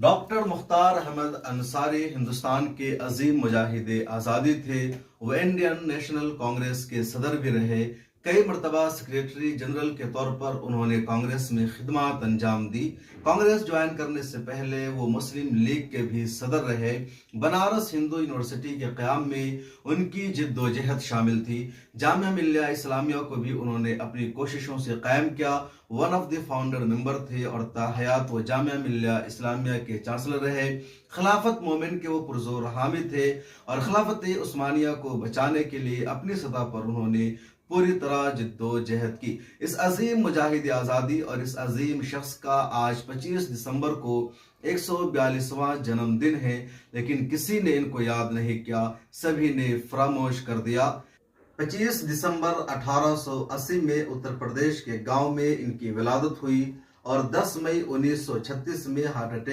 Doctor مختار احمد انصاری ہندوستان کے عظیم مجاہد آزادی تھے۔ وہ انڈین نیشنل کانگریس کے صدر بھی رہے۔ کئی مرتبہ سیکریٹری جنرل کے طور پر انہوں نے کانگریس میں خدمات انجام دی۔ کانگریس جوائن کرنے سے پہلے وہ مسلم لیگ کے بھی صدر رہے۔ بنارس ہندو یونیورسٹی کے قیام میں ان کی جد و جہد شامل تھی۔ جامعہ ملیہ اسلامیہ کو بھی انہوں نے اپنی کوششوں سے قائم کیا۔ ون آف دی فاؤنڈر ممبر تھے اور تا حیات وہ جامعہ ملیہ اسلامیہ کے چانسلر رہے۔ خلافت مومنٹ کے وہ پرزور حامی تھے اور خلافت عثمانیہ کو بچانے کے لیے اپنی سطح پر انہوں نے پوری طرح جد و جہد کی۔ اس عظیم مجاہد آزادی اور اس عظیم شخص کا آج 25 دسمبر کو 142واں جنم دن ہے، لیکن کسی نے ان کو یاد نہیں کیا، سبھی نے فراموش کر دیا۔ 25 دسمبر 1880 میں اتر پردیش کے گاؤں میں ان کی ولادت ہوئی اور 10 مئی 1936 میں ہارٹ اٹیک